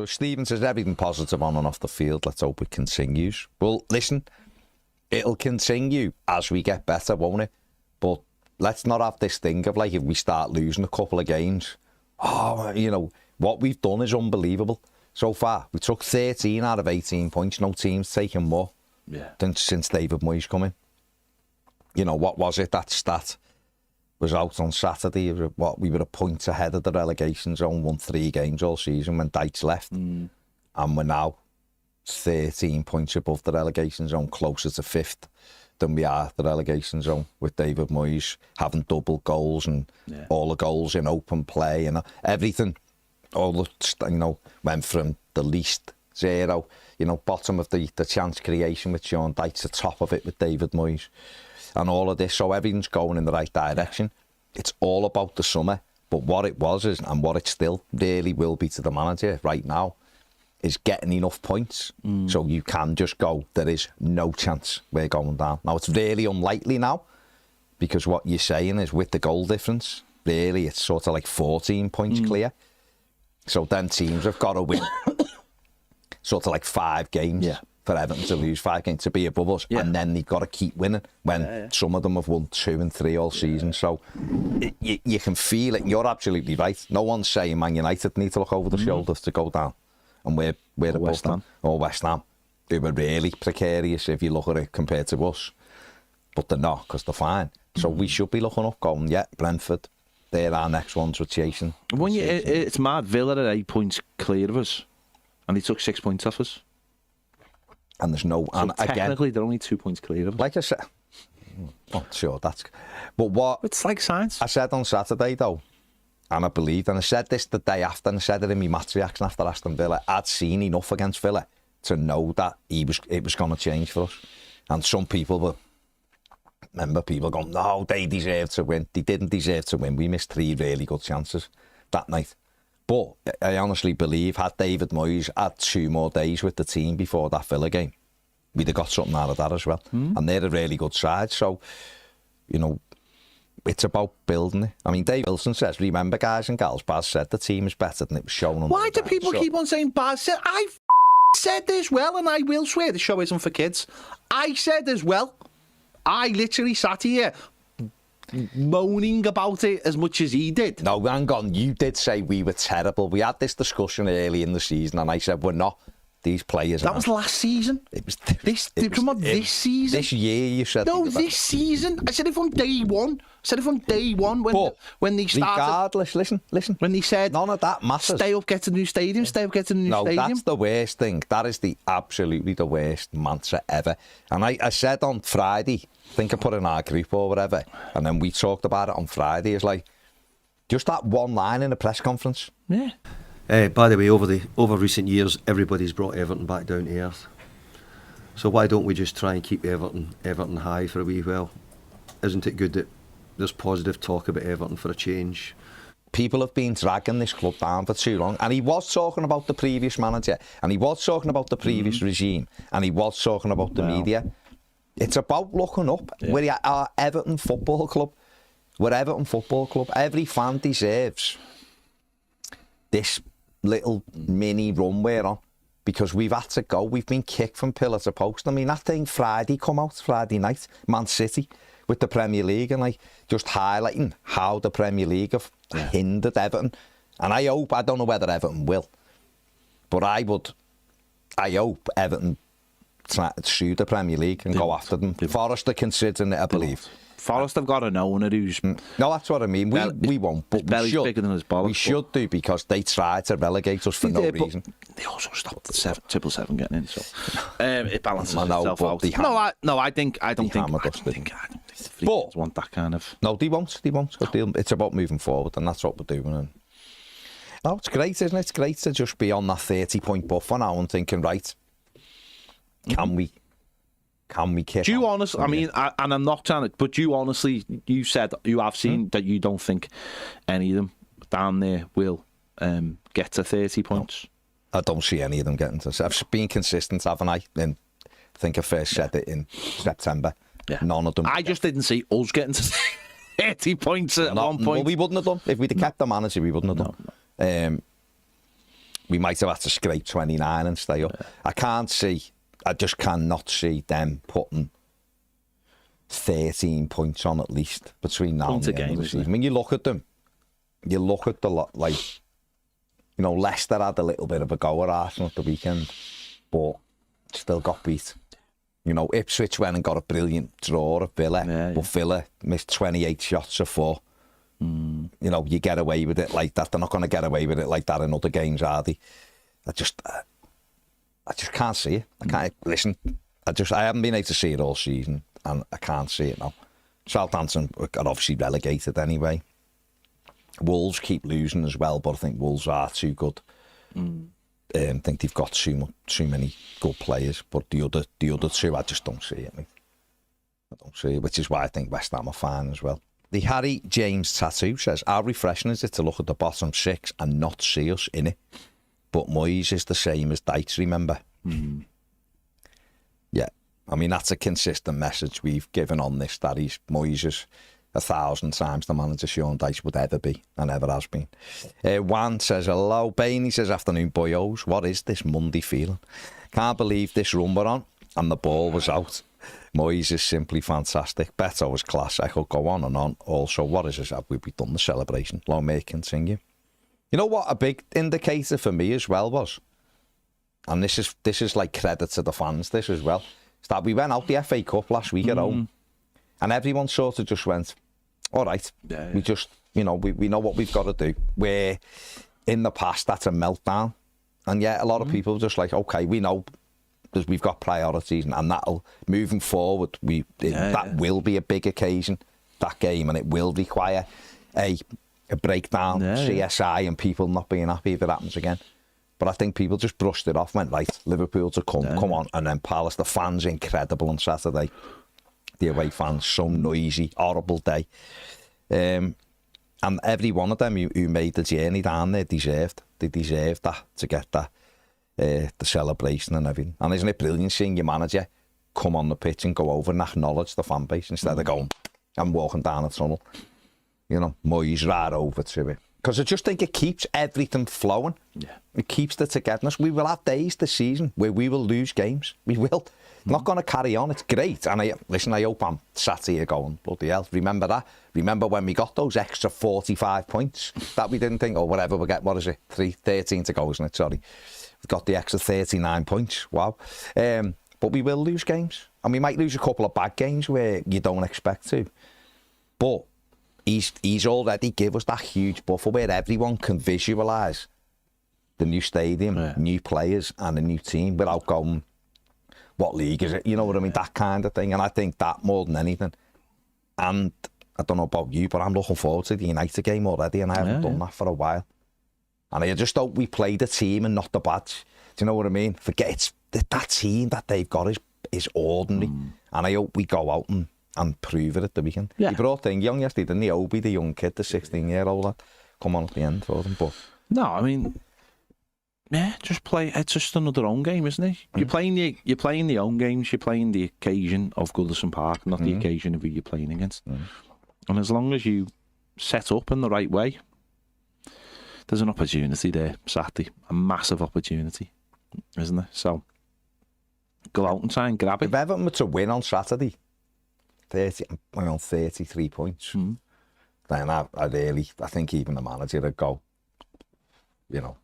Stephen says everything positive on and off the field. Let's hope it continues. Well, listen, it'll continue as we get better, won't it? But let's not have this thing of like if we start losing a couple of games, what we've done is unbelievable. So far, we took 13 out of 18 points. No team's taken more than since David Moyes come in. What was it? That stat was out on Saturday. We were a point ahead of the relegation zone, won 3 games all season when Dyche left. And we're now 13 points above the relegation zone, closer to 5th than we are the relegation zone, with David Moyes having double goals and all the goals in open play and everything. All the, went from the least 0, bottom of the chance creation with Sean Dyche, the top of it with David Moyes, and all of this. So everything's going in the right direction. It's all about the summer. But what it was is, and what it still really will be to the manager right now, is getting enough points so you can just go, there is no chance we're going down. Now, it's really unlikely now, because what you're saying is with the goal difference, really, it's sort of like 14 points clear. So then teams have got to win sort of like 5 games for Everton to lose 5 games to be above us, and then they've got to keep winning when some of them have won 2 and 3 all season. So you can feel it. You're absolutely right. No one's saying Man United need to look over the shoulders to go down, and we're above them, or West Ham, who were really precarious if you look at it compared to us, but they're not, because they're fine. So we should be looking up, going, Brentford, they're our next ones we're chasing. It's mad. Villa are 8 points clear of us, and they took 6 points off us. And there's no... So and technically, they're only 2 points clear of us. Like I said... Not sure, that's... But what... It's like science. I said on Saturday, though, and I believed, and I said this the day after, and I said it in my match reaction after Aston Villa, I'd seen enough against Villa to know that it was going to change for us. And some people were... Remember people going, no, they deserve to win. They didn't deserve to win. We missed 3 really good chances that night. But I honestly believe, had David Moyes had 2 more days with the team before that Villa game, we'd have got something out of that as well. And they're a really good side. So, it's about building it. I mean, Dave Wilson says, remember, guys and gals, Baz said the team is better than it was shown on. Why do people keep on saying Baz said? I said this well, and I will swear the show isn't for kids. I said as well. I literally sat here moaning about it as much as he did. No, hang on. You did say we were terrible. We had this discussion early in the season, and I said we're not. These players. That was last season. It was this season. This year, you said. No, this season. I said it from day one. When they started. Regardless, listen. When they said none of that matters. Stay up, get to the new stadium. Stay up, get to the new stadium. No, that's the worst thing. That is absolutely the worst mantra ever. And I said on Friday, I think I put in our group or whatever, and then we talked about it on Friday. It's like just that one line in a press conference. Yeah. By the way, over recent years, everybody's brought Everton back down to earth. So why don't we just try and keep Everton high for a wee while? Isn't it good that there's positive talk about Everton for a change? People have been dragging this club down for too long, and he was talking about the previous manager, and he was talking about the previous regime, and he was talking about the media. It's about looking up. Yeah. We're our Everton Football Club. We're Everton Football Club. Every fan deserves this little mini run we're on, because we've had to go. We've been kicked from pillar to post. I mean, that thing Friday night, Man City with the Premier League, and like just highlighting how the Premier League have hindered Everton. And I don't know whether Everton will, but I hope Everton try to sue the Premier League and go after them. Forest are considering it, I believe. Forest have got an owner who's... No, that's what I mean. We won't, but we should. Bigger than his bollocks, we should do, because they tried to relegate us for no reason. They also stopped the 777 getting in, so it balances itself out. I don't think the Freaks want that kind of... No, they won't. It's about moving forward, and that's what we're doing. And no, it's great, isn't it? It's great to just be on that 30-point buffer now and thinking, right, can we kick? Do you honestly, I mean, and I'm not trying to, but you honestly, you said you have seen that you don't think any of them down there will get to 30 points? No, I don't see any of them getting to. I've been consistent, haven't I? I think I first said it in September. Yeah. None of them. I just didn't see us getting to 30 points at one point. Well, we wouldn't have done. If we'd have kept the manager, we wouldn't have done. we might have had to scrape 29 and stay up. I just cannot see them putting 13 points on at least between now and the end of the season. I mean, you look at them, you look at the lot, like, you know, Leicester had a little bit of a go at Arsenal at the weekend, but still got beat. You know, Ipswich went and got a brilliant draw at Villa, but Villa missed 28 shots of 4. You know, you get away with it like that. They're not going to get away with it like that in other games, are they? I just can't see it. I can't listen. I haven't been able to see it all season, and I can't see it now. Southampton got obviously relegated anyway. Wolves keep losing as well, but I think Wolves are too good. I think they've got too many good players, but the other two, I just don't see it, mate. I don't see it, which is why I think West Ham are fine as well. The Harry James tattoo says, how refreshing is it to look at the bottom 6 and not see us in it? But Moyes is the same as Dykes, remember? Yeah, I mean, that's a consistent message we've given on this, that Moyes is 1,000 times the manager Sean Dyche would ever be, and ever has been. Juan says, hello. Bainey says, afternoon, boyos. What is this Monday feeling? Can't believe this run we're on, and the ball was out. Moyes is simply fantastic. Beto was class. I could go on and on. Also, what is this? Have we done the celebration? Long may it continue. You know what a big indicator for me as well was? And this is like credit to the fans, this as well. Is that we went out the FA Cup last week at home, and everyone sort of just went, all right, we just, you know, we know what we've got to do. Where in the past, that's a meltdown. And yet a lot of people are just like, okay, we know we've got priorities, and that'll, moving forward, that will be a big occasion, that game, and it will require a breakdown, CSI, and people not being happy if it happens again. But I think people just brushed it off, went, right, Liverpool to come on, and then Palace. The fans incredible on Saturday. The away fans, so noisy, horrible day. And every one of them who made the journey down there deserved that, to get that, the celebration and everything. And isn't it brilliant seeing your manager come on the pitch and go over and acknowledge the fan base instead of going and walking down a tunnel? You know, Moyes right over to it. Because I just think it keeps everything flowing. Yeah. It keeps the togetherness. We will have days this season where we will lose games. We will. Not going to carry on. It's great. And I hope I'm sat here going, bloody hell, remember that? Remember when we got those extra 45 points that we didn't think, whatever, we'll get, 13 to go, isn't it? Sorry. We've got the extra 39 points. Wow. But we will lose games. And we might lose a couple of bad games where you don't expect to. But he's already give us that huge buffer where everyone can visualise the new stadium, new players and a new team without going, what league is it? You know what I mean? That kind of thing. And I think that more than anything. And I don't know about you, but I'm looking forward to the United game already, and I haven't done that for a while. And I just hope we play the team and not the badge. Do you know what I mean? Forget that team that they've got is ordinary. And I hope we go out and prove it at the weekend. He brought in young yesterday, didn't he? Obi, the young kid, the 16-year-old lad, come on at the end for them. But no, I mean, just play. It's just another home game, isn't it? You're playing the home games. You're playing the occasion of Goodison Park, not the occasion of who you're playing against. And as long as you set up in the right way, there's an opportunity there Saturday, a massive opportunity, isn't there? So go out and try and grab it. If Everton were to win on Saturday, 33 points, then I think even the manager would go, you know,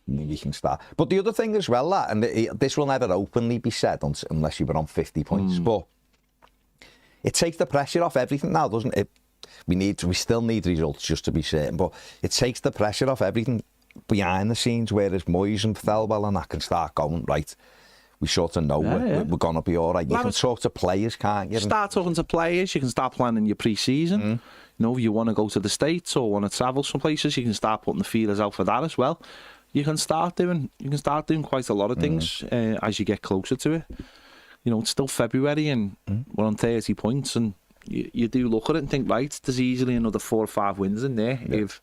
we can start. But the other thing as well, and this will never openly be said unless you were on 50 points, but it takes the pressure off everything now, doesn't it? We still need results just to be certain, but it takes the pressure off everything behind the scenes, whereas Moyes and Thelwell and that can start going, right, we sort of know we're going to be all right. You can talk to players, can't you? Start talking to players, you can start planning your pre-season. You know, if you want to go to the States or want to travel some places, you can start putting the feelers out for that as well. You can start doing quite a lot of things as you get closer to it. You know, it's still February and we're on 30 points, and you do look at it and think, right, there's easily another 4 or 5 wins in there if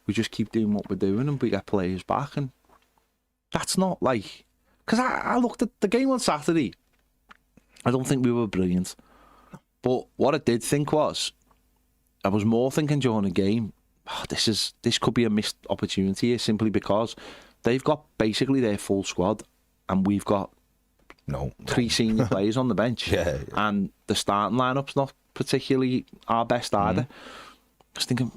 we just keep doing what we're doing and we get players back. And that's not like... Because I looked at the game on Saturday, I don't think we were brilliant. But what I did think was, I was more thinking during the game, this could be a missed opportunity here, simply because they've got basically their full squad, and we've got No. 3 senior players on the bench. Yeah. And the starting lineup's not particularly our best either. I was thinking,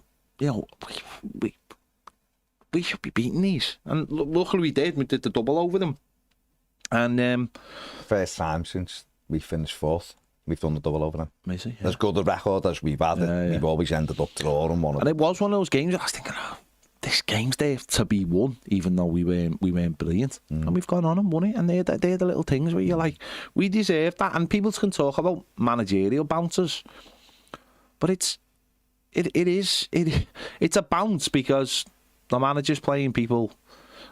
we should be beating these. And luckily we did. We did the double over them. And First time since we finished 4th, we've done the double over them. Amazing, As good a record as we've had, we've always ended up drawing one of And them. it was one of those games I was thinking, this game's there to be won, even though we weren't brilliant. And we've gone on and won it. And they're the little things where you're like, we deserve that. And people can talk about managerial bounces, but it's a bounce because the manager's playing people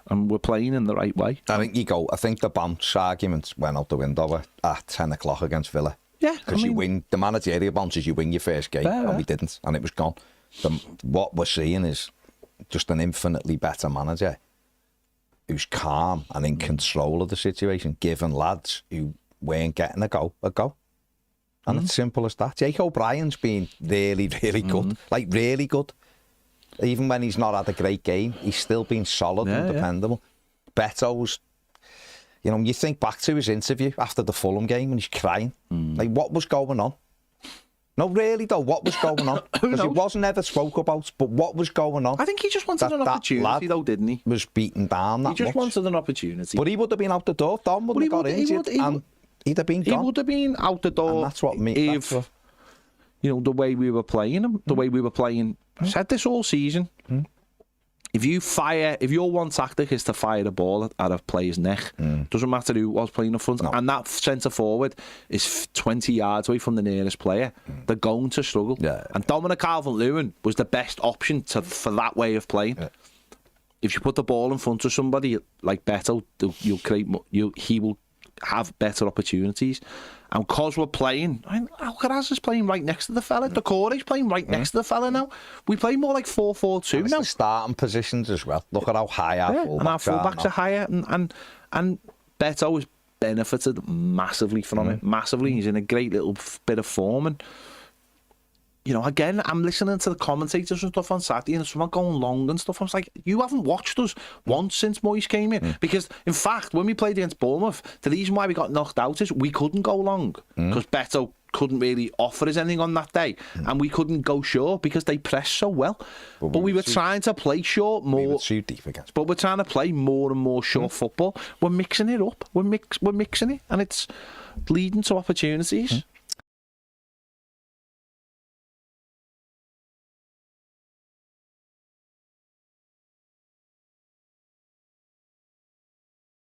and we're playing in the right way. I think the bounce argument went out the window at 10 o'clock against Villa. Yeah, Because you win, the managerial bounces, you win your first game, and we didn't, and it was gone. What we're seeing is just an infinitely better manager who's calm and in control of the situation, giving lads who weren't getting a go. And it's simple as that. Jake O'Brien's been really, really good, like really good. Even when he's not had a great game, he's still been solid and dependable. Beto's, you think back to his interview after the Fulham game and he's crying. Like, what was going on? No, really, though, what was going on? Because it wasn't ever spoke about, but what was going on? I think he just wanted an opportunity, though, didn't he? Was beaten down that He just much. wanted an opportunity. But he would have been out the door. Dom wouldn't have got injured, and he'd have been gone. He would have been out the door. And that's what if, the way we were playing him, the way we were playing. I said this all season. If your one tactic is to fire the ball at a player's neck, doesn't matter who was playing in front, and that centre forward is 20 yards away from the nearest player, they're going to struggle. Yeah. And Dominic Calvert-Lewin was the best option for that way of playing. Yeah. If you put the ball in front of somebody like Beto, he will have better opportunities. And because we're playing, Alcaraz is playing right next to the fella. Decore's playing right next to the fella now. We play more like 4-4-2 now. The starting positions as well. Look at how high our fullbacks are. And our fullbacks are higher. And Beto has benefited massively from it. Massively. He's in a great little bit of form. And, again, I'm listening to the commentators and stuff on Saturday and someone going long and stuff. I was like, you haven't watched us once since Moyes came in. Because, in fact, when we played against Bournemouth, the reason why we got knocked out is we couldn't go long. Because Beto couldn't really offer us anything on that day. And we couldn't go short because they pressed so well. But we were trying to play short more. We would shoot deep against. But we're trying to play more and more short football. We're mixing it up. We're mixing it. And it's leading to opportunities.